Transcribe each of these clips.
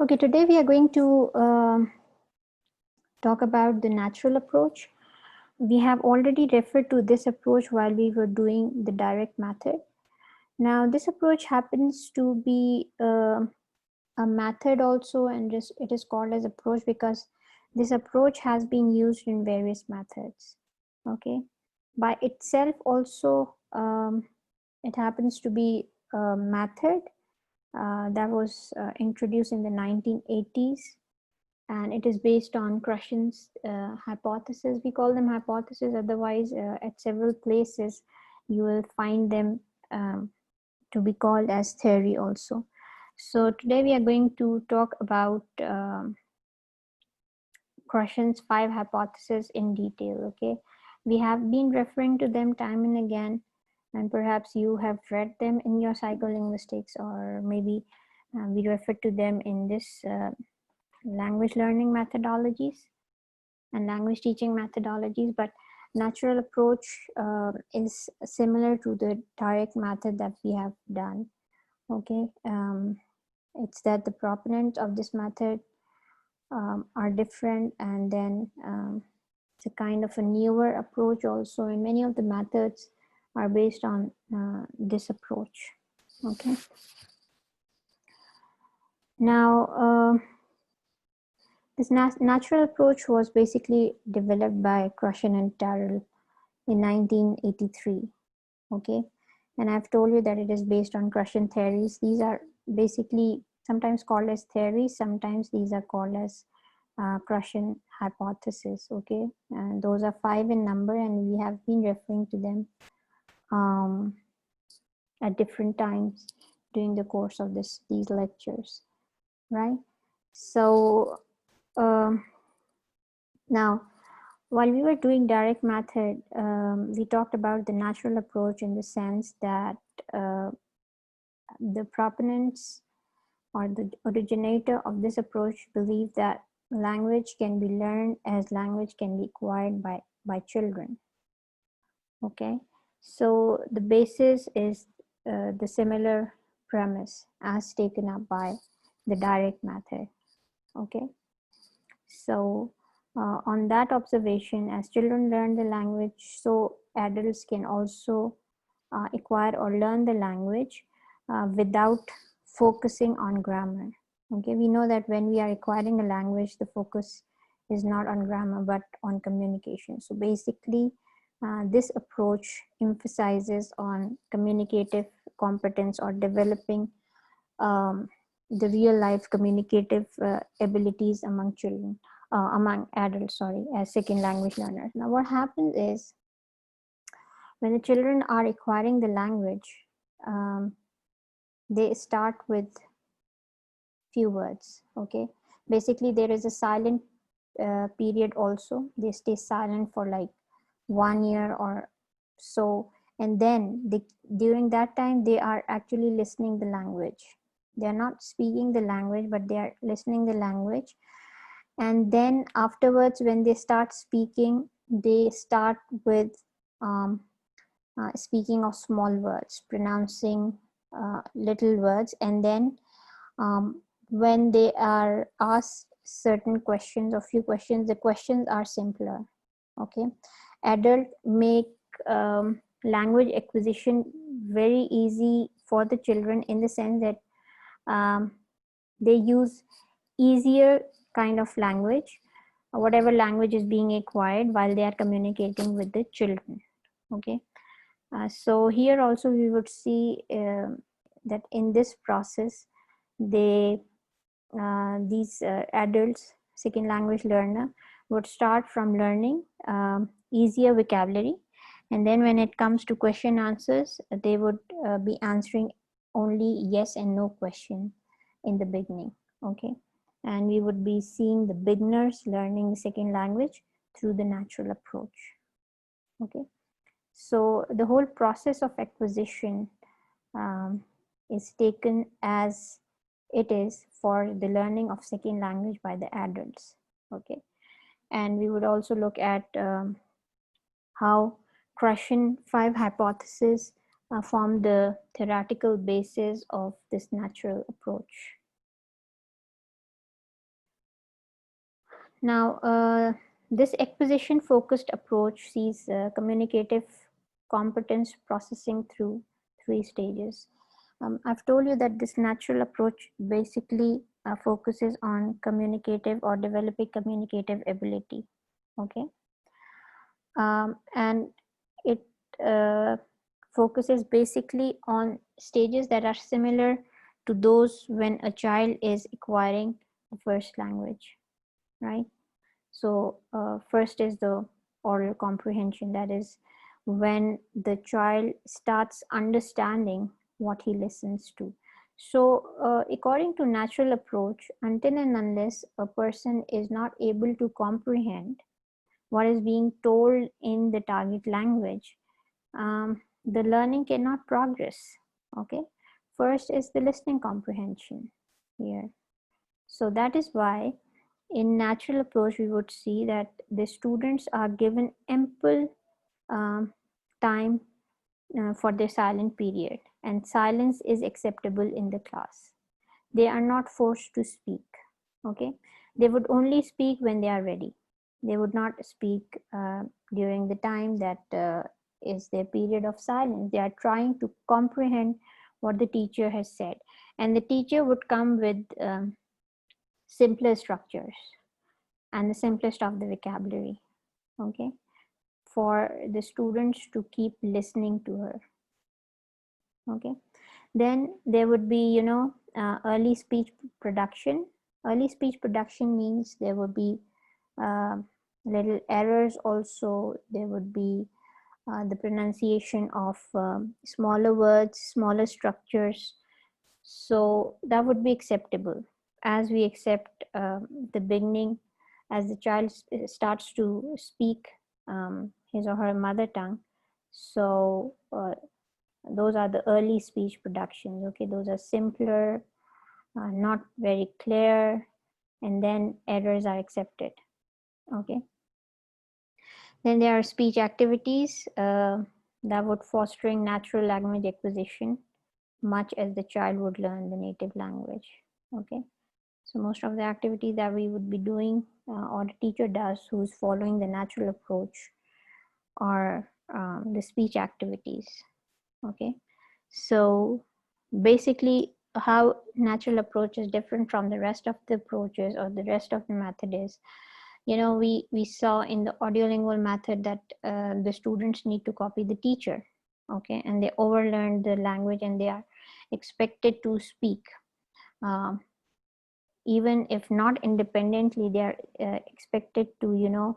Okay, today we are going to talk about the natural approach. We have already referred to this approach while we were doing the direct method. Now, this approach happens to be a method also, and it is called as approach because this approach has been used in various methods. Okay, by itself also, it happens to be a method that was introduced in the 1980s, and it is based on Krushen's hypothesis. We call them hypotheses, otherwise at several places you will find them to be called as theory also. So today we are going to talk about Krushen's 5 hypotheses in detail. Okay, we have been referring to them time and again, and perhaps you have read them in your psycholinguistics, or maybe we refer to them in this language learning methodologies and language teaching methodologies. But natural approach is similar to the direct method that we have done. Okay, it's that the proponents of this method are different, and then it's a kind of a newer approach also, and many of the methods are based on this approach. Okay, now this natural approach was basically developed by Krushen and Terrell in 1983. Okay, and I've told you that it is based on Krushen theories. These are basically sometimes called as theories, sometimes these are called as Krushen hypothesis. Okay, and those are 5 in number, and we have been referring to them at different times during the course of these lectures, right? So now, while we were doing direct method, we talked about the natural approach in the sense that the proponents or the originator of this approach believe that language can be learned as language can be acquired by children. Okay, so the basis is the similar premise as taken up by the direct method. Okay, so on that observation, as children learn the language, so adults can also acquire or learn the language without focusing on grammar. Okay, we know that when we are acquiring a language, the focus is not on grammar but on communication. So basically, this approach emphasizes on communicative competence or developing the real life communicative abilities among children, among adults, sorry, as second language learners. Now what happens is, when the children are acquiring the language, they start with few words. Okay, basically there is a silent period also. They stay silent for like 1 year or so, and then during that time they are actually listening the language. They are not speaking the language, but they are listening the language. And then afterwards, when they start speaking, they start with speaking of small words, pronouncing little words, and then when they are asked certain questions or few questions, the questions are simpler. Okay, adult make language acquisition very easy for the children, in the sense that they use easier kind of language, whatever language is being acquired, while they are communicating with the children. Okay, so here also we would see that in this process, these adults, second language learner, would start from learning easier vocabulary, and then when it comes to question answers, they would be answering only yes and no question in the beginning. Okay, and we would be seeing the beginners learning the second language through the natural approach. Okay, so the whole process of acquisition is taken as it is for the learning of second language by the adults. Okay, and we would also look at how Krushen 5 hypotheses form the theoretical basis of this natural approach. Now, this acquisition focused approach sees communicative competence processing through 3 stages. I've told you that this natural approach basically focuses on communicative or developing communicative ability. Okay. And it focuses basically on stages that are similar to those when a child is acquiring a first language, right? So first is the oral comprehension, that is when the child starts understanding what he listens to. So according to natural approach, until and unless a person is not able to comprehend what is being told in the target language, the learning cannot progress. Okay, first is the listening comprehension here. So that is why in natural approach we would see that the students are given ample time for their silent period, and silence is acceptable in the class. They are not forced to speak. Okay, they would only speak when they are ready. They would not speak during the time that is their period of silence. They are trying to comprehend what the teacher has said, and the teacher would come with simpler structures and the simplest of the vocabulary, okay, for the students to keep listening to her. Okay, then there would be early speech production. Early speech production means there would be little errors. Also there would be the pronunciation of smaller words, smaller structures, so that would be acceptable, as we accept the beginning, as the child starts to speak his or her mother tongue. So those are the early speech productions. Okay, those are simpler, not very clear, and then errors are accepted. Okay, then there are speech activities that would fostering natural language acquisition, much as the child would learn the native language. Okay, so most of the activities that we would be doing or the teacher does who's following the natural approach are the speech activities. Okay, so basically how natural approach is different from the rest of the approaches or the rest of the method is, we saw in the audiolingual method that the students need to copy the teacher. Okay, and they overlearn the language and they are expected to speak, even if not independently, they are expected to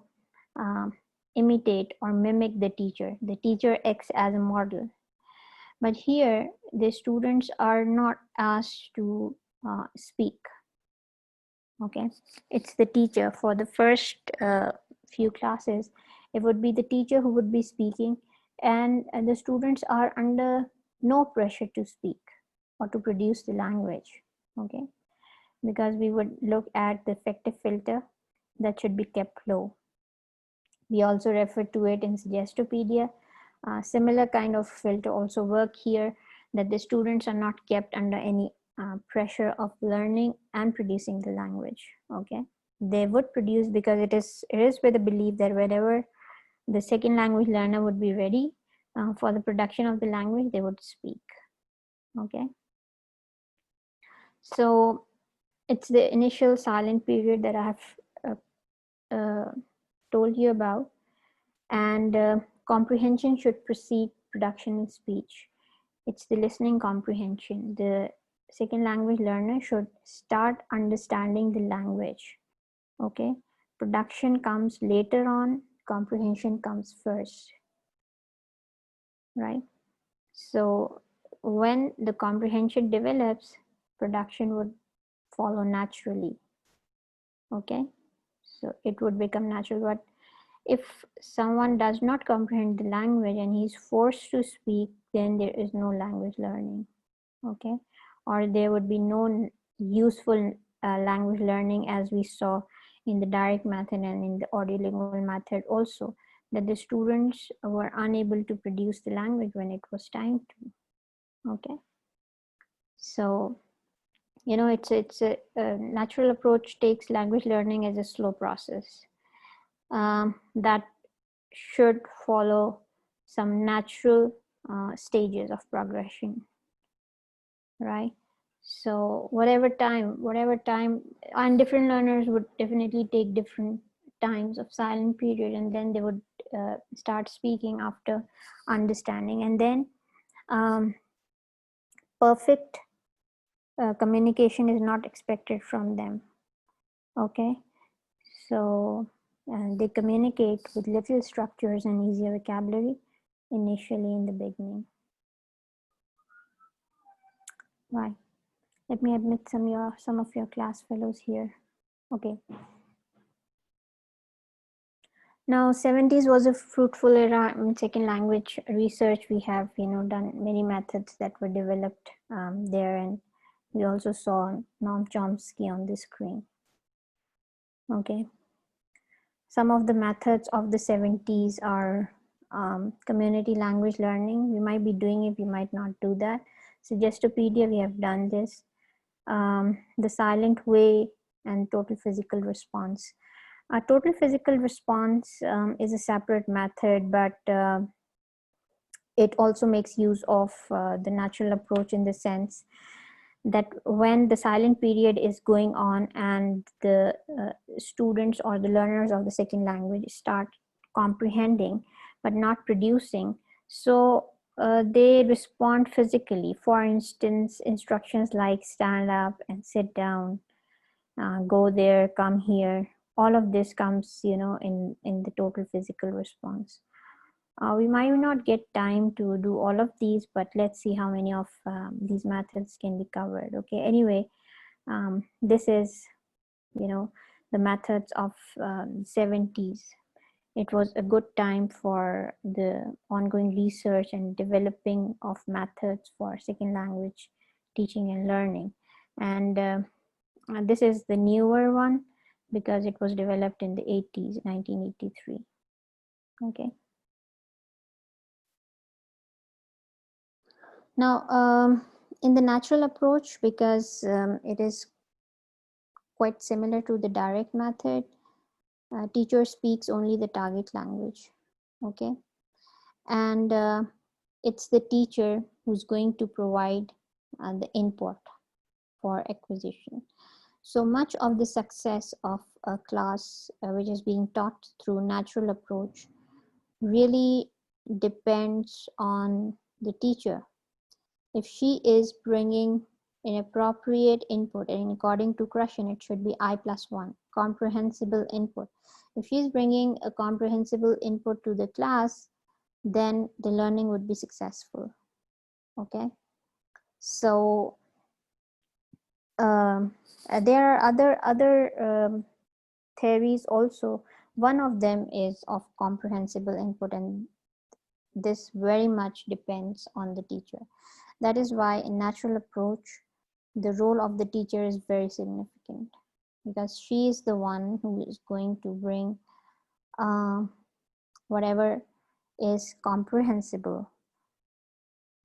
imitate or mimic the teacher. The teacher acts as a model. But here the students are not asked to speak. Okay, it's the teacher. For the first few classes, it would be the teacher who would be speaking, and the students are under no pressure to speak or to produce the language. Okay, because we would look at the effective filter that should be kept low. We also refer to it in Suggestopedia. Similar kind of filter also work here, that the students are not kept under any pressure of learning and producing the language. Okay, they would produce because it is with the belief that whenever the second language learner would be ready for the production of the language, they would speak. Okay, so it's the initial silent period that I have told you about, and comprehension should precede production in speech. It's the listening comprehension. The second language learner should start understanding the language. Okay, production comes later on, comprehension comes first, right? So when the comprehension develops, production would follow naturally. Okay, so it would become natural. But if someone does not comprehend the language and he's forced to speak, then there is no language learning. Okay, or there would be no useful language learning, as we saw in the direct method and in the audiolingual method also, that the students were unable to produce the language when it was time to. Okay, so it's a natural approach takes language learning as a slow process that should follow some natural stages of progression, right? So whatever time, and different learners would definitely take different times of silent period, and then they would start speaking after understanding, and then perfect communication is not expected from them. Okay, so they communicate with little structures and easier vocabulary initially in the beginning. Why? Let me admit some of your class fellows here. Okay. Now, 70s was a fruitful era in second language research. We have, done many methods that were developed there, and we also saw Noam Chomsky on the screen. Okay. Some of the methods of the 70s are community language learning. We might be doing it, we might not do that. Suggestopedia, we have done this. The silent way and total physical response. A total physical response is a separate method, but it also makes use of the natural approach in the sense that when the silent period is going on and the students or the learners of the second language start comprehending but not producing, so they respond physically. For instance, instructions like stand up and sit down, go there, come here, all of this comes in the total physical response. We might not get time to do all of these, but let's see how many of these methods can be covered. Okay, anyway, this is the methods of 70s. It was a good time for the ongoing research and developing of methods for second language teaching and learning. And this is the newer one because it was developed in the 80s, 1983. Okay. Now, in the natural approach, because it is quite similar to the direct method, teacher speaks only the target language. Okay. And it's the teacher who's going to provide the input for acquisition. So much of the success of a class which is being taught through natural approach really depends on the teacher. If she is bringing an appropriate input, and according to Krushen, it should be I+1, comprehensible input. If she is bringing a comprehensible input to the class, then the learning would be successful. Okay, so there are other theories also. One of them is of comprehensible input, and this very much depends on the teacher. That is why in natural approach, the role of the teacher is very significant because she is the one who is going to bring whatever is comprehensible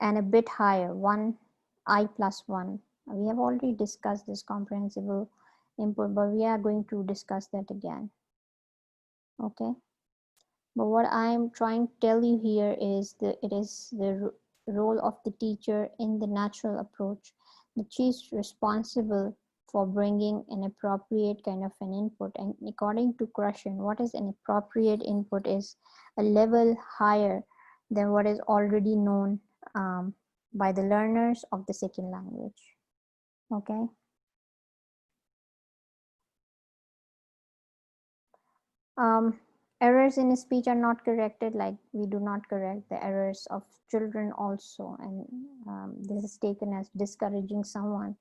and a bit higher, I+1. We have already discussed this comprehensible input, but we are going to discuss that again. Okay. But what I'm trying to tell you here is that it is the role of the teacher in the natural approach that she's responsible for bringing an appropriate kind of an input. And according to Krushen, what is an appropriate input is a level higher than what is already known by the learners of the second language. Okay. Errors in speech are not corrected, like we do not correct the errors of children also, and this is taken as discouraging someone.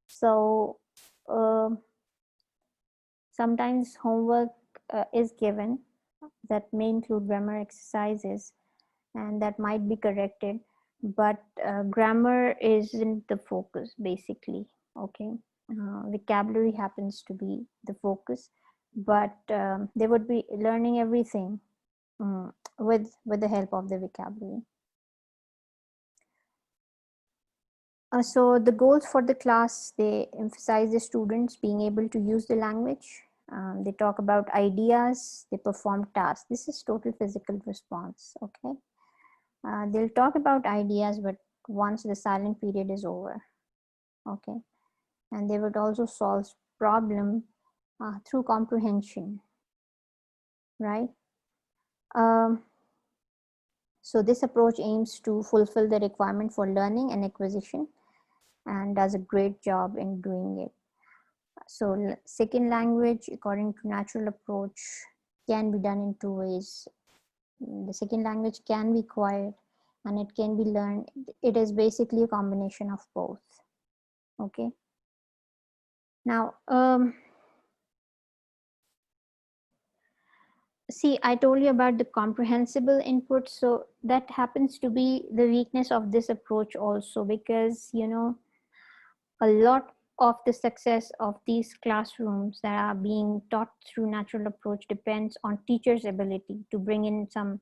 So sometimes homework is given that may include grammar exercises and that might be corrected, but grammar isn't the focus basically. Okay, vocabulary happens to be the focus, but they would be learning everything with the help of the vocabulary. So the goals for the class, they emphasize the students being able to use the language. They talk about ideas, they perform tasks. This is total physical response, okay? They'll talk about ideas, but once the silent period is over, okay? And they would also solve problem through comprehension, right? Um, so this approach aims to fulfill the requirement for learning and acquisition and does a great job in doing it. So second language, according to natural approach, can be done in two ways. The second language can be acquired and it can be learned. It is basically a combination of both. Okay. Now, see, I told you about the comprehensible input. So that happens to be the weakness of this approach also, because, you know, a lot of the success of these classrooms that are being taught through natural approach depends on teachers' ability to bring in some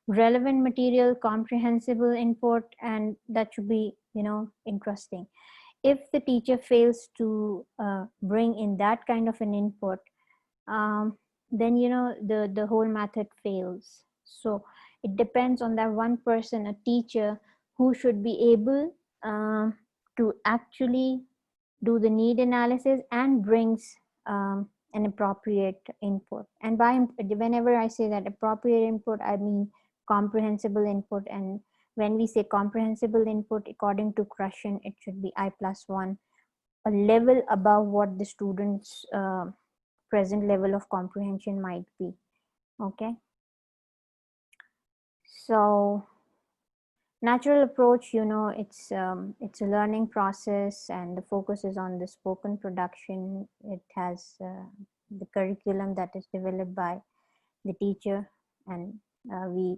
relevant material, comprehensible input, and that should be, you know, interesting. If the teacher fails to bring in that kind of an input, then, you know, the whole method fails. So it depends on that one person, a teacher, who should be able to actually do the need analysis and brings an appropriate input. And by whenever I say that appropriate input, I mean comprehensible input. And when we say comprehensible input, according to Krushen, it should be I+1, a level above what the students present level of comprehension might be. Okay, so natural approach, you know, it's a learning process, and the focus is on the spoken production. It has the curriculum that is developed by the teacher, and we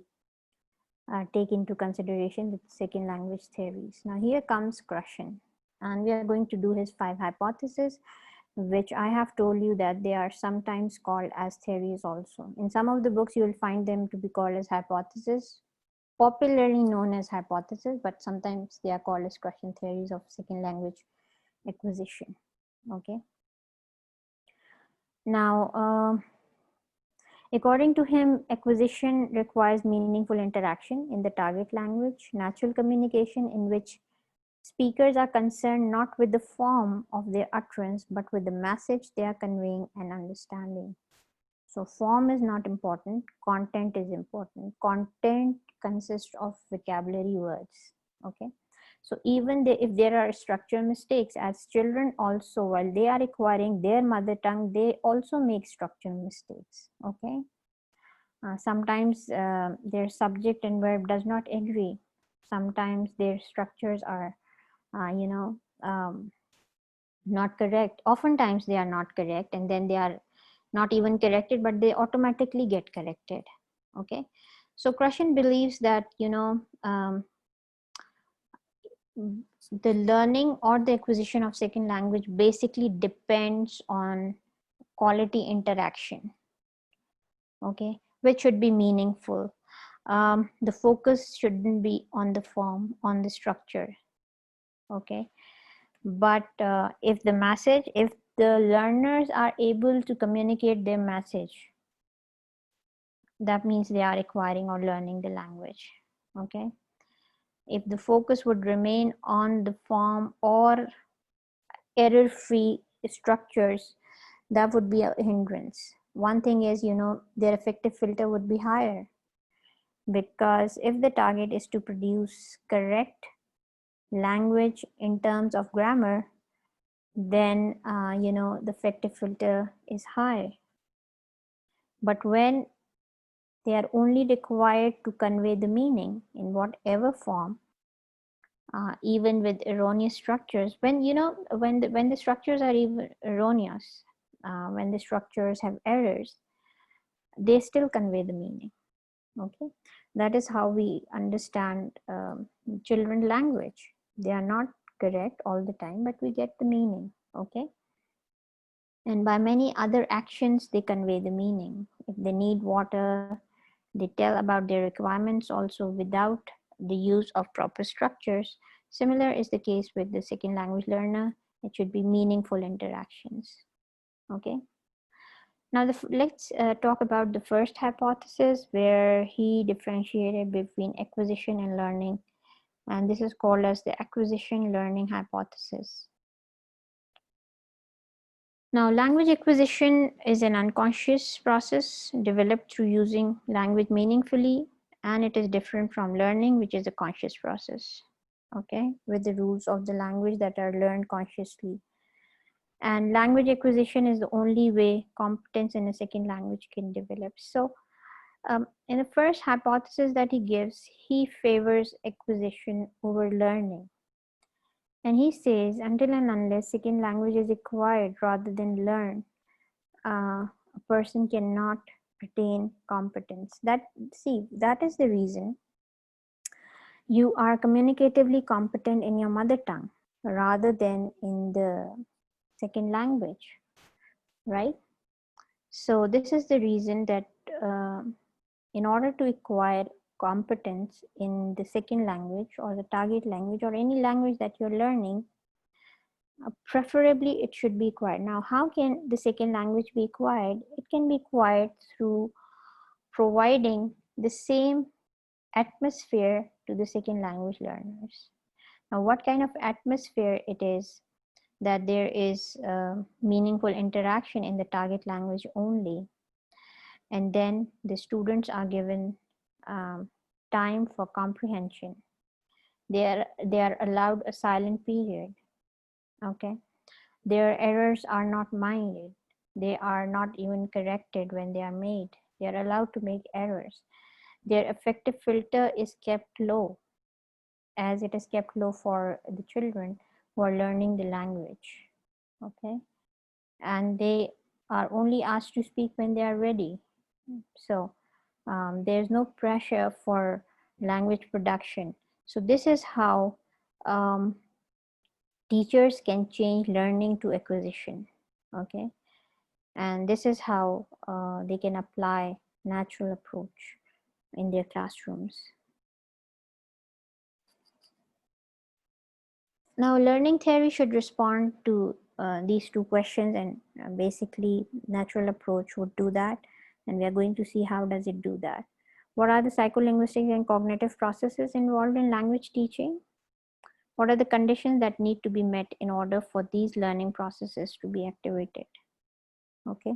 take into consideration the second language theories. Now here comes Krushen, and we are going to do his 5 hypotheses, which I have told you that they are sometimes called as theories also. In some of the books, you will find them to be called as hypotheses, popularly known as hypothesis, but sometimes they are called as Krushen theories of second language acquisition. Okay. Now, according to him, acquisition requires meaningful interaction in the target language, natural communication in which speakers are concerned not with the form of their utterance, but with the message they are conveying and understanding. So form is not important, content is important. Content consists of vocabulary words, okay? So even if there are structural mistakes, as children also, while they are acquiring their mother tongue, they also make structural mistakes, okay? Sometimes their subject and verb does not agree. Sometimes their structures are, you know, not correct. Oftentimes they are not correct, and then they are not even corrected, but they automatically get corrected. Okay, so Krushen believes that, you know, the learning or the acquisition of second language basically depends on quality interaction, okay, which should be meaningful. The focus shouldn't be on the form, on the structure, okay, but if the learners are able to communicate their message, that means they are acquiring or learning the language. Okay, if the focus would remain on the form or error-free structures, that would be a hindrance. One thing is, you know, their effective filter would be higher, because if the target is to produce correct language in terms of grammar, then you know, the effective filter is high. But when they are only required to convey the meaning in whatever form, even with erroneous structures, when, you know, when the structures are even erroneous, when the structures have errors, they still convey the meaning. Okay, that is how we understand children language. They are not correct all the time, but we get the meaning. Okay, and by many other actions they convey the meaning. If they need water, they tell about their requirements also without the use of proper structures. Similar is the case with the second language learner. It should be meaningful interactions. Okay. Now let's talk about the first hypothesis, where he differentiated between acquisition and learning, and this is called as the acquisition learning hypothesis. Now, language acquisition is an unconscious process developed through using language meaningfully, and it is different from learning, which is a conscious process, okay, with the rules of the language that are learned consciously. And language acquisition is the only way competence in a second language can develop. So, in the first hypothesis that he gives, he favors acquisition over learning. And he says, until and unless second language is acquired rather than learned, a person cannot attain competence. That is the reason you are communicatively competent in your mother tongue rather than in the second language, right? So this is the reason that in order to acquire competence in the second language or the target language or any language that you're learning, preferably it should be acquired. Now, how can the second language be acquired? It can be acquired through providing the same atmosphere to the second language learners. Now, what kind of atmosphere it is? That there is meaningful interaction in the target language only, and then the students are given time for comprehension. They are allowed a silent period. Okay, their errors are not minded. They are not even corrected when they are made. They are allowed to make errors. Their affective filter is kept low, as it is kept low for the children who are learning the language. Okay, and they are only asked to speak when they are ready. So there's no pressure for language production. So this is how teachers can change learning to acquisition. Okay, and this is how they can apply natural approach in their classrooms. Now, learning theory should respond to these two questions, and basically natural approach would do that, and we are going to see how does it do that. What are the psycholinguistic and cognitive processes involved in language teaching? What are the conditions that need to be met in order for these learning processes to be activated? Okay,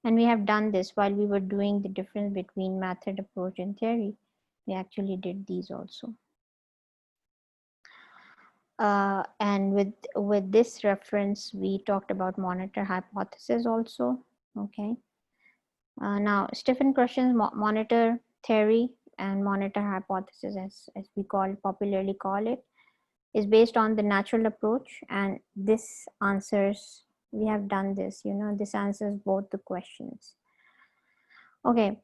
and we have done this while we were doing the difference between method, approach, and theory. We actually did these also. And with this reference, we talked about monitor hypothesis also. Okay. Now, Stephen Krushen's monitor theory and monitor hypothesis, as we popularly call it, is based on the natural approach, and this answers, we have done this, this answers both the questions. Okay.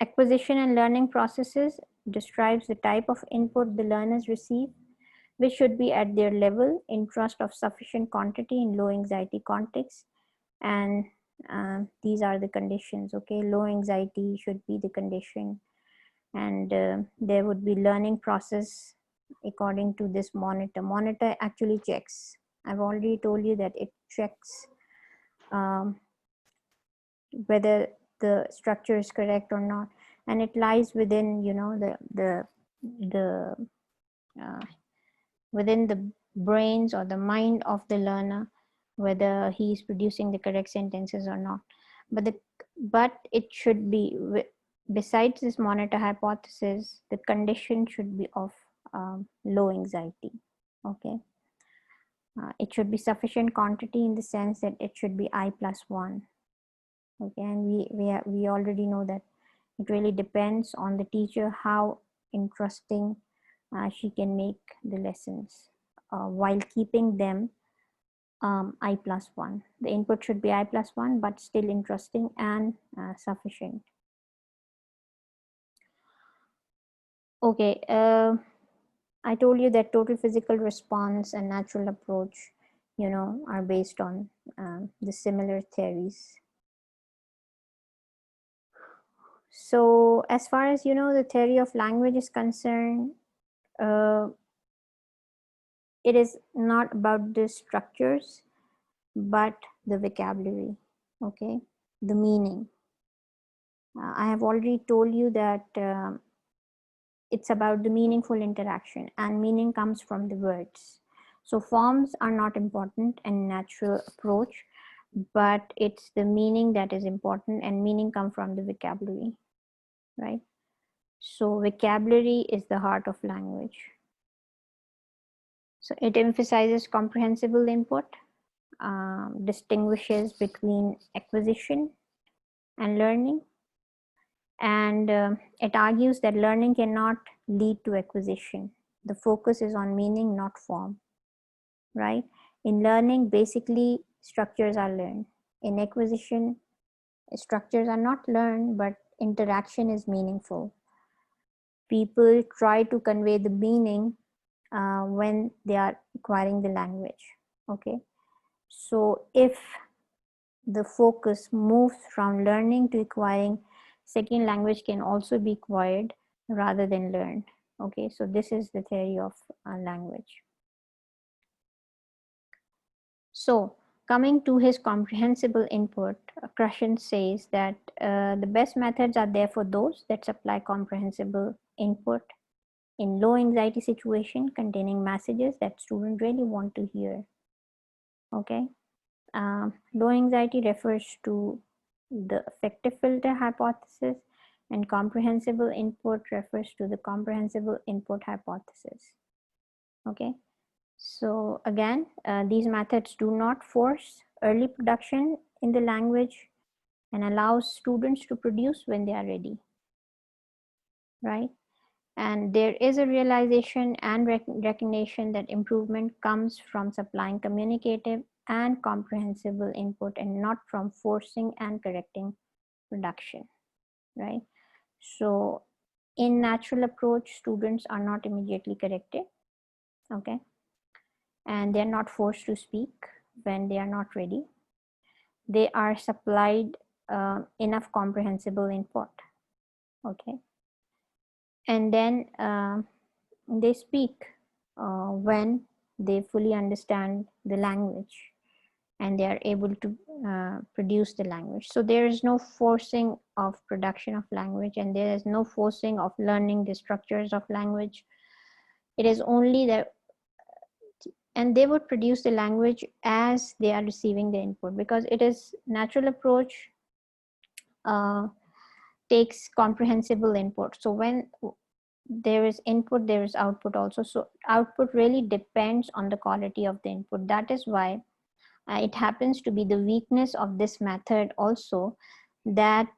Acquisition and learning processes describes the type of input the learners receive, which should be at their level, interest of sufficient quantity in low anxiety context. And these are the conditions. Okay, low anxiety should be the condition, and there would be learning process according to this monitor. Monitor actually checks. I've already told you that it checks whether the structure is correct or not, and it lies within within the brains or the mind of the learner, whether he is producing the correct sentences or not. But it should be, besides this monitor hypothesis, the condition should be of low anxiety. Okay, it should be sufficient quantity in the sense that it should be I+1. Okay, and we already know that it really depends on the teacher how interesting she can make the lessons while keeping them I+1. The input should be I+1, but still interesting and sufficient. Okay, I told you that total physical response and natural approach, are based on the similar theories. So as far as the theory of language is concerned, it is not about the structures, but the vocabulary, okay, the meaning. I have already told you that it's about the meaningful interaction, and meaning comes from the words. So forms are not important in natural approach, but it's the meaning that is important, and meaning come from the vocabulary, right? So vocabulary is the heart of language. So it emphasizes comprehensible input, distinguishes between acquisition and learning, and it argues that learning cannot lead to acquisition. The focus is on meaning, not form, right? In learning, basically structures are learned. In acquisition, structures are not learned, but interaction is meaningful. People try to convey the meaning when they are acquiring the language, okay? So if the focus moves from learning to acquiring, second language can also be acquired rather than learned, okay? So this is the theory of language. So coming to his comprehensible input, Krashen says that the best methods are therefore those that supply comprehensible input in low anxiety situation containing messages that students really want to hear, okay? Low anxiety refers to the affective filter hypothesis, and comprehensible input refers to the comprehensible input hypothesis, okay? So again, these methods do not force early production in the language and allows students to produce when they are ready, right? And there is a realization and recognition that improvement comes from supplying communicative and comprehensible input and not from forcing and correcting production, right? So in natural approach, students are not immediately corrected, okay? And they're not forced to speak when they are not ready. They are supplied enough comprehensible input, okay? And then they speak when they fully understand the language and they are able to produce the language. So there is no forcing of production of language, and there is no forcing of learning the structures of language. It is only that, and they would produce the language as they are receiving the input, because it is natural approach takes comprehensible input. So when there is input, there is output also. So output really depends on the quality of the input. That is why it happens to be the weakness of this method also, that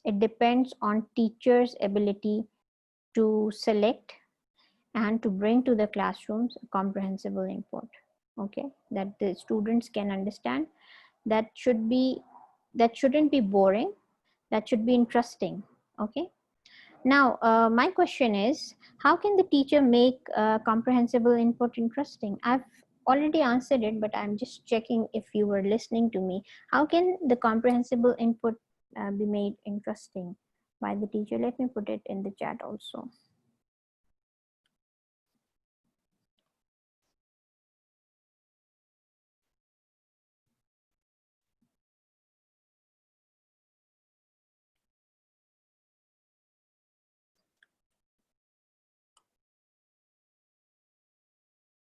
it depends on teachers' ability to select and to bring to the classrooms comprehensible input, okay, that the students can understand. That shouldn't be boring, that should be interesting, okay? Now my question is, how can the teacher make comprehensible input interesting? I've already answered it, but I'm just checking if you were listening to me. How can the comprehensible input be made interesting by the teacher? Let me put it in the chat also.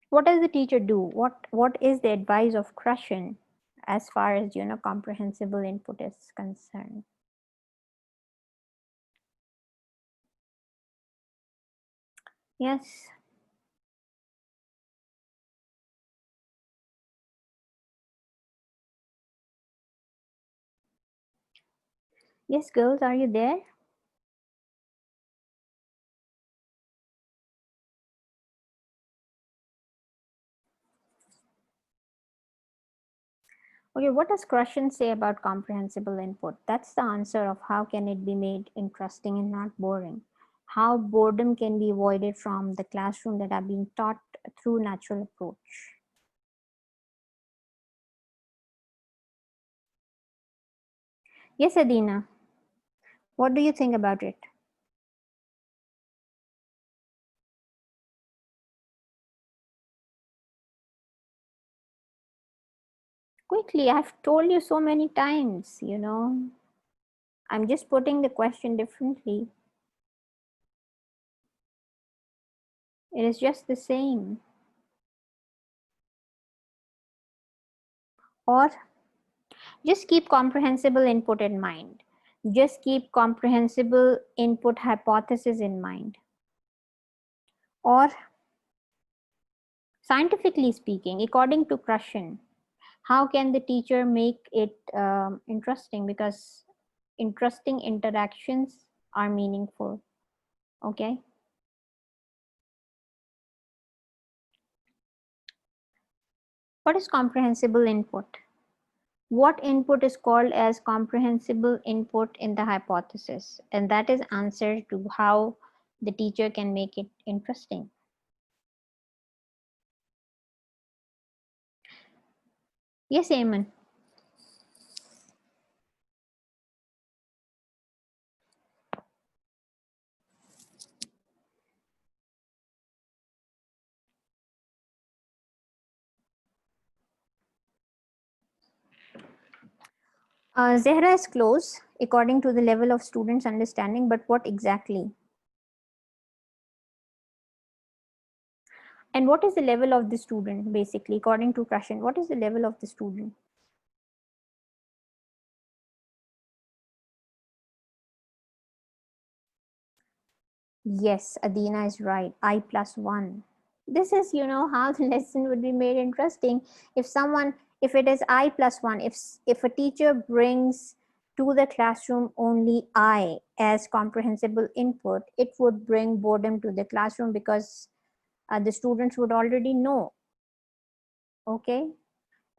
What does the teacher do? What is the advice of Krashen as far as comprehensible input is concerned? Yes. Yes, girls, are you there? Okay, what does Krashen say about comprehensible input? That's the answer of how can it be made interesting and not boring. How boredom can be avoided from the classroom that are being taught through natural approach. Yes, Adina, what do you think about it? Exactly. I've told you so many times, you know. I'm just putting the question differently. It is just the same. Or just keep comprehensible input in mind. Just keep comprehensible input hypothesis in mind. Or scientifically speaking, according to Krushen, how can the teacher make it interesting? Because interesting interactions are meaningful. Okay. What is comprehensible input? What input is called as comprehensible input in the hypothesis? And that is answer to how the teacher can make it interesting. Yes, Eamon. Zehra is close according to the level of students' understanding, but what exactly? And what is the level of the student, basically, according to Krushen? What is the level of the student? Yes, Adina is right. I plus one. This is, you know, how the lesson would be made interesting. If it is I plus one, if a teacher brings to the classroom only I as comprehensible input, it would bring boredom to the classroom because the students would already know. Okay.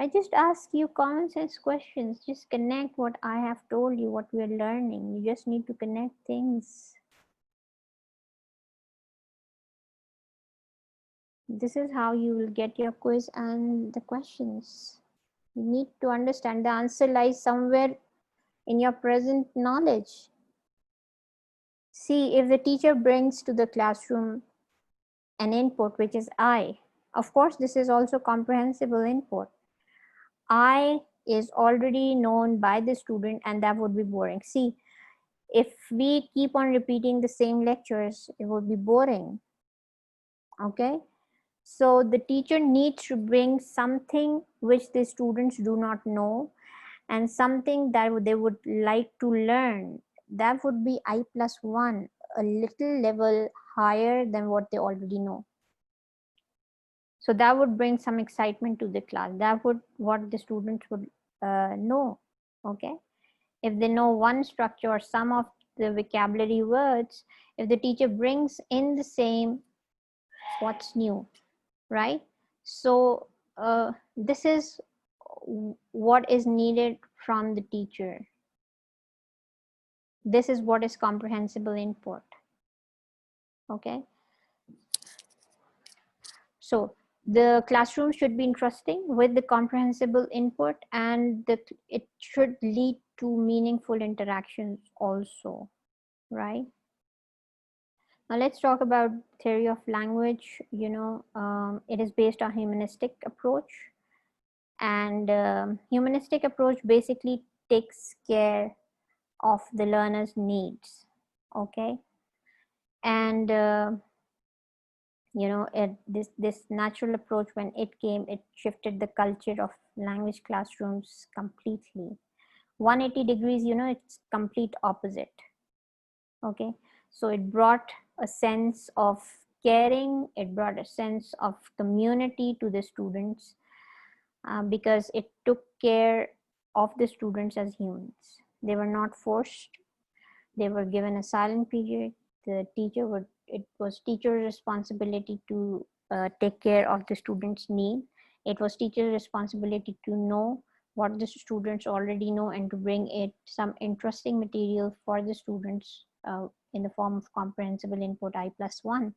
I just ask you common sense questions. Just connect what I have told you, what we are learning. You just need to connect things. This is how you will get your quiz and the questions. You need to understand the answer lies somewhere in your present knowledge. See, if the teacher brings to the classroom an input, which is I, of course, this is also comprehensible input. I is already known by the student and that would be boring. See, if we keep on repeating the same lectures, it would be boring. Okay. So the teacher needs to bring something which the students do not know and something that they would like to learn. That would be I plus one, a little level higher than what they already know. So that would bring some excitement to the class. That would what the students would know. Okay. If they know one structure or some of the vocabulary words, if the teacher brings in the same, what's new, right? So this is what is needed from the teacher. This is what is comprehensible input. Okay. So the classroom should be interesting with the comprehensible input and it should lead to meaningful interactions also, right? Now let's talk about theory of language. You know, it is based on humanistic approach, and humanistic approach basically takes care of the learner's needs. Okay, and you know, this natural approach, when it came, it shifted the culture of language classrooms completely. 180 degrees, you know, it's complete opposite. Okay, so it brought a sense of caring, it brought a sense of community to the students, because it took care of the students as humans. They were not forced, they were given a silent period. The teacher would, it was teacher's responsibility to take care of the students' need. It was teacher's responsibility to know what the students already know and to bring it some interesting material for the students in the form of comprehensible input I plus one.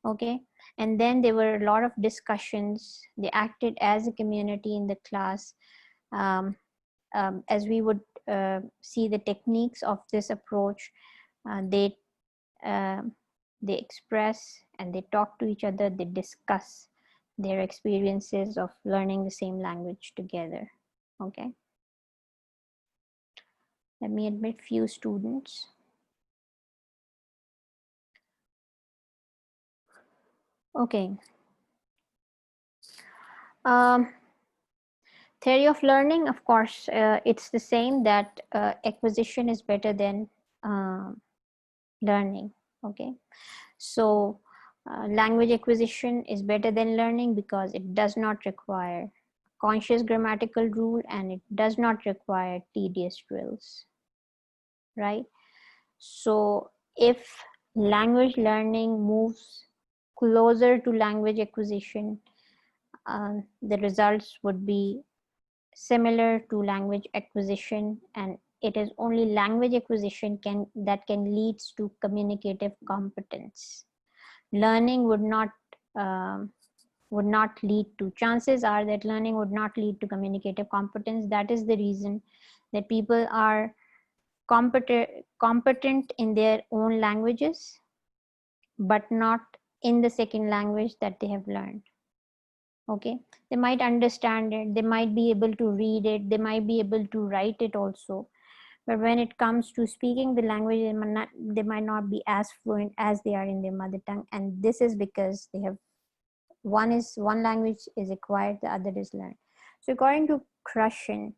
Okay, and then there were a lot of discussions. They acted as a community in the class. um, as we would see the techniques of this approach, uh, they uh, they express and they talk to each other, they discuss their experiences of learning the same language together. Okay, let me admit few students. Okay. Um, Theory of learning, of course, it's the same that acquisition is better than learning. Okay, so language acquisition is better than learning because it does not require conscious grammatical rule and it does not require tedious drills, right? So if language learning moves closer to language acquisition, the results would be similar to language acquisition, and it is only language acquisition that can leads to communicative competence. Learning um, would not lead to, chances are that learning would not lead to communicative competence. That is the reason that people are competent in their own languages but not in the second language that they have learned. Okay, they might understand it, they might be able to read it, they might be able to write it also, but when it comes to speaking the language, they might not be as fluent as they are in their mother tongue. And this is because they have one language is acquired, the other is learned. So according to Krushen,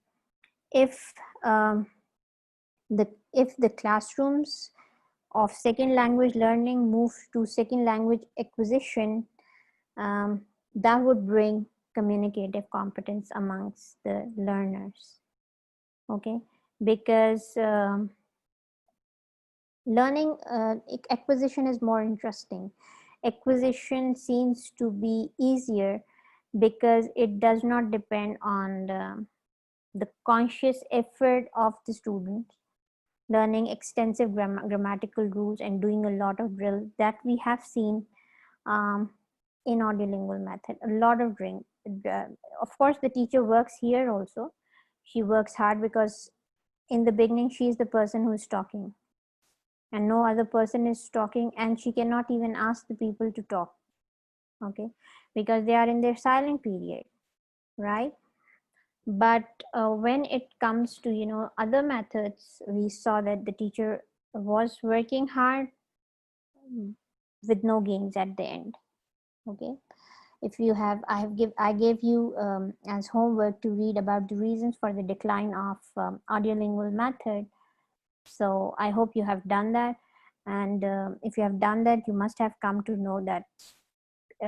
if um, the classrooms of second language learning move to second language acquisition, um, that would bring communicative competence amongst the learners. Okay, because learning acquisition is more interesting. Acquisition seems to be easier because it does not depend on the conscious effort of the student learning extensive grammatical rules and doing a lot of drill that we have seen um, in audiolingual method. A lot of drink. Of course, the teacher works here also. She works hard because in the beginning she is the person who is talking and no other person is talking, and she cannot even ask the people to talk. Okay, because they are in their silent period, right? But when it comes to other methods, we saw that the teacher was working hard with no gains at the end. Okay, if you have I gave you as homework to read about the reasons for the decline of audiolingual method. So I hope you have done that, and if you have done that, you must have come to know that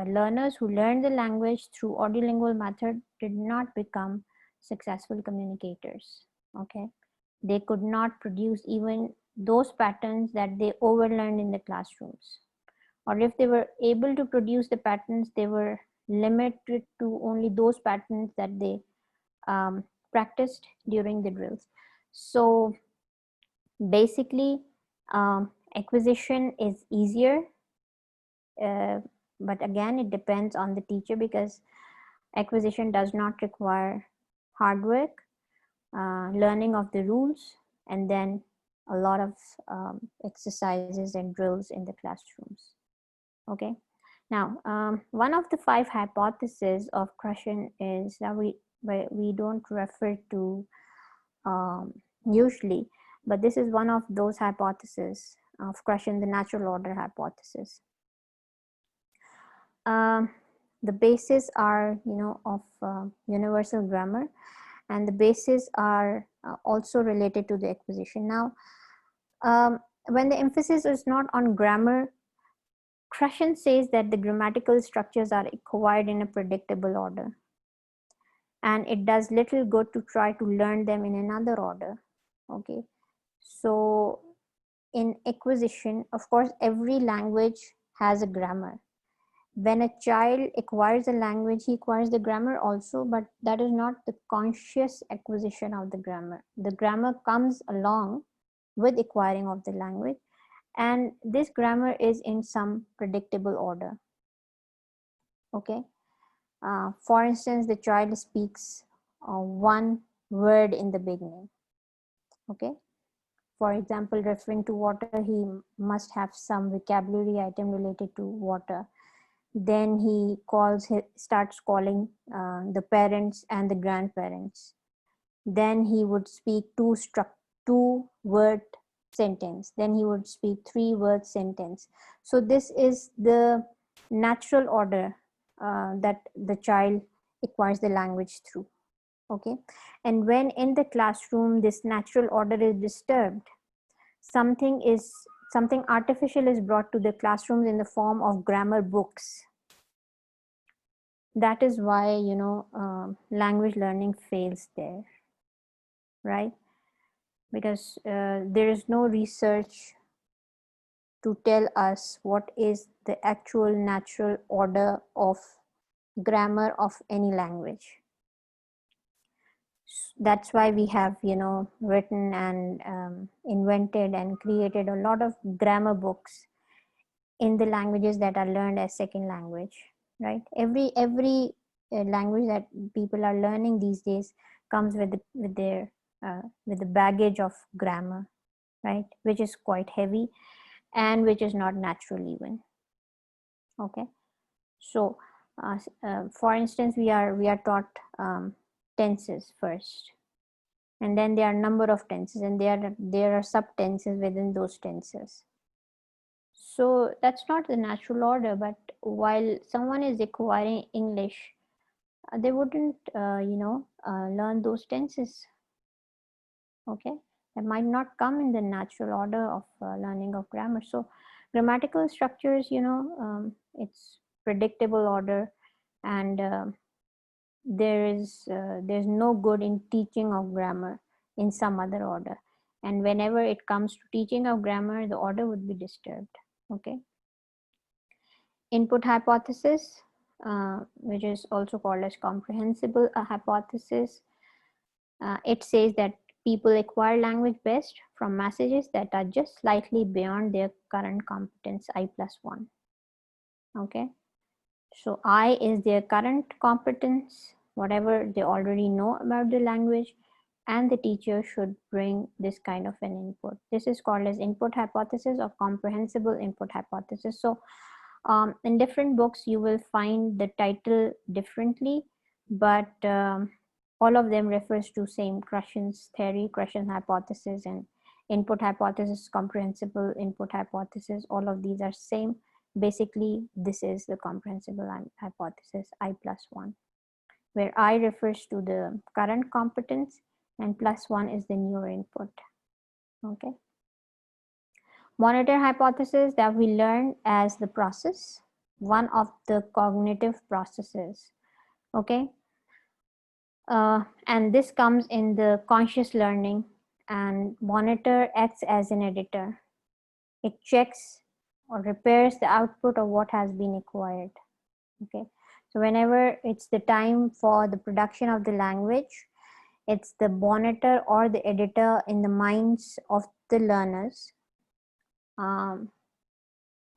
learners who learned the language through audiolingual method did not become successful communicators. Okay, they could not produce even those patterns that they overlearned in the classrooms, or if they were able to produce the patterns, they were limited to only those patterns that they practiced during the drills. So basically, acquisition is easier, but again, it depends on the teacher because acquisition does not require hard work, learning of the rules, and then a lot of exercises and drills in the classrooms. Okay. Now, one of the 5 hypotheses of Krushen is that we don't refer to usually, but this is one of those hypotheses of Krushen, the natural order hypothesis. The bases are, of universal grammar, and the bases are also related to the acquisition. Now, when the emphasis is not on grammar, Krushen says that the grammatical structures are acquired in a predictable order, and it does little good to try to learn them in another order. Okay, so in acquisition, of course, every language has a grammar. When a child acquires a language, he acquires the grammar also, but that is not the conscious acquisition of the grammar. The grammar comes along with acquiring of the language, and this grammar is in some predictable order. Okay, for instance, the child speaks one word in the beginning. Okay, for example, referring to water, he must have some vocabulary item related to water. Then he starts calling the parents and the grandparents. then he would speak two word sentence, then he would speak 3 word sentence. So this is the natural order that the child acquires the language through. Okay, and when in the classroom this natural order is disturbed, something artificial is brought to the classrooms in the form of grammar books. That is why, language learning fails there, right? Because there is no research to tell us what is the actual natural order of grammar of any language. That's why we have, written and invented and created a lot of grammar books in the languages that are learned as second language, right? Every language that people are learning these days comes with the baggage of grammar, right, which is quite heavy and which is not natural even. Okay, so for instance, we are taught tenses first, and then there are number of tenses, and there are sub tenses within those tenses. So that's not the natural order. But while someone is acquiring English, they wouldn't learn those tenses. Okay, that might not come in the natural order of learning of grammar. So grammatical structures, it's predictable order, and there's no good in teaching of grammar in some other order. And whenever it comes to teaching of grammar, the order would be disturbed. Okay, input hypothesis, which is also called as comprehensible hypothesis. It says that people acquire language best from messages that are just slightly beyond their current competence, I+1. Okay, so I is their current competence, whatever they already know about the language, and the teacher should bring this kind of an input. This is called as input hypothesis or comprehensible input hypothesis. So in different books you will find the title differently, but all of them refers to same Krushen's theory, Krushen's hypothesis, and input hypothesis, comprehensible input hypothesis. All of these are same. Basically, this is the comprehensible hypothesis, I+1, where I refers to the current competence and +1 is the newer input. Okay. Monitor hypothesis, that we learn as the process, one of the cognitive processes. Okay. And this comes in the conscious learning, and monitor acts as an editor. It checks or repairs the output of what has been acquired. Okay, so whenever it's the time for the production of the language, it's the monitor or the editor in the minds of the learners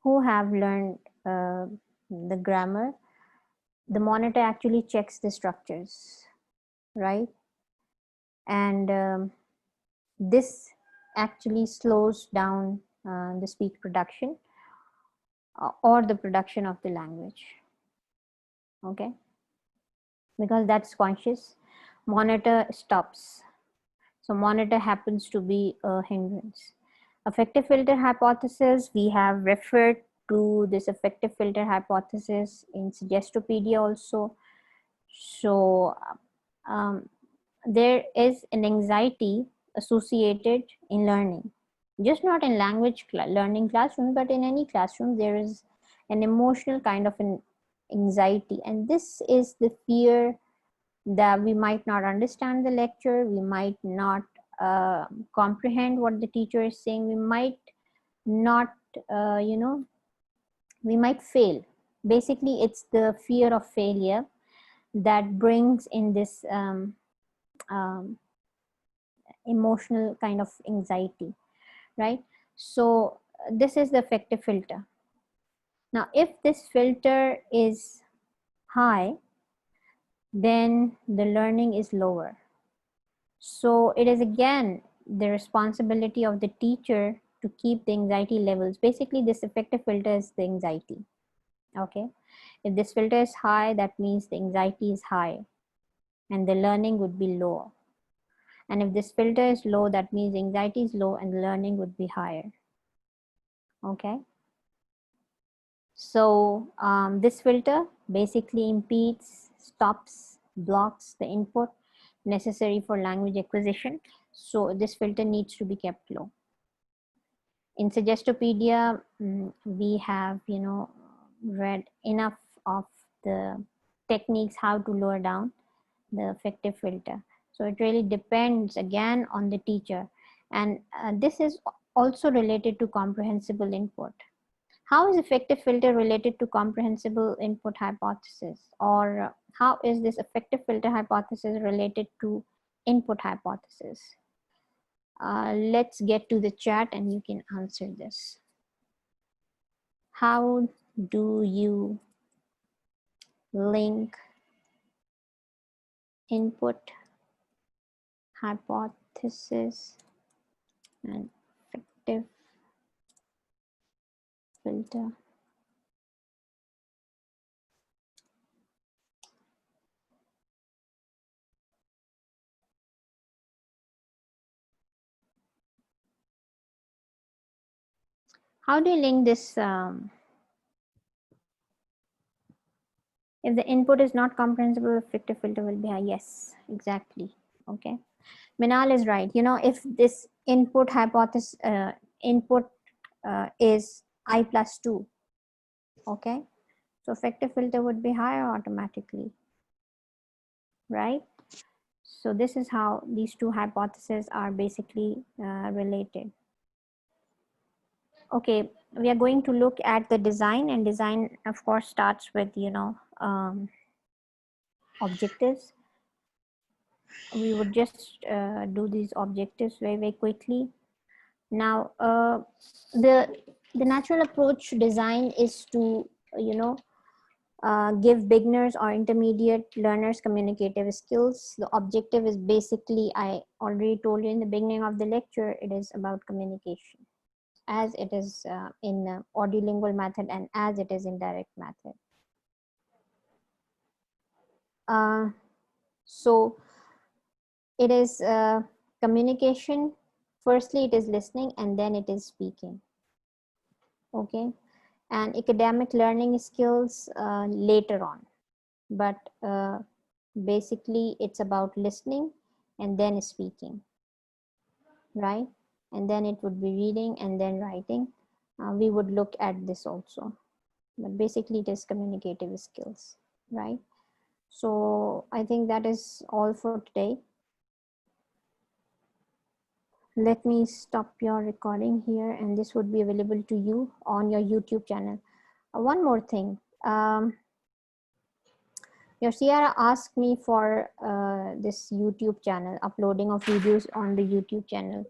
who have learned the grammar. The monitor actually checks the structures, right? And this actually slows down the speech production or the production of the language. Okay, because that's conscious. Monitor stops. So monitor happens to be a hindrance. Affective filter hypothesis, we have referred to this affective filter hypothesis in Suggestopedia also. So there is an anxiety associated in learning, just not in language learning classroom, but in any classroom there is an emotional kind of an anxiety, and this is the fear that we might not understand the lecture, we might not comprehend what the teacher is saying, we might not we might fail. Basically it's the fear of failure that brings in this emotional kind of anxiety, right? So this is the affective filter. Now if this filter is high, then the learning is lower. So it is again the responsibility of the teacher to keep the anxiety levels. Basically this affective filter is the anxiety. Okay, if this filter is high, that means the anxiety is high and the learning would be low. And if this filter is low, that means anxiety is low and learning would be higher. Okay. So this filter basically impedes, stops, blocks the input necessary for language acquisition. So this filter needs to be kept low. In Suggestopedia, we have, read enough of the techniques how to lower down the effective filter. So it really depends again on the teacher. And this is also related to comprehensible input. How is effective filter related to comprehensible input hypothesis? Or how is this effective filter hypothesis related to input hypothesis? Let's get to the chat and you can answer this. How do you link input hypothesis and effective filter? How do you link this? If the input is not comprehensible, effective filter will be high. Yes, exactly. Okay. Minal is right. If this input hypothesis, input is I plus 2, okay? So effective filter would be higher automatically, right? So this is how these two hypotheses are basically related. Okay, we are going to look at the design, and design of course starts with, objectives. We would just do these objectives very, very quickly. Now, the natural approach to design is to, give beginners or intermediate learners communicative skills. The objective is basically, I already told you in the beginning of the lecture, it is about communication, as it is in audiolingual method and as it is in direct method. So it is communication. Firstly, it is listening, and then it is speaking. Okay. And academic learning skills later on, but basically it's about listening and then speaking, right? And then it would be reading and then writing. We would look at this also, but basically it is communicative skills, right? So I think that is all for today. Let me stop your recording here, and this would be available to you on your YouTube channel. One more thing. Your Sierra asked me for this YouTube channel, uploading of videos on the YouTube channel.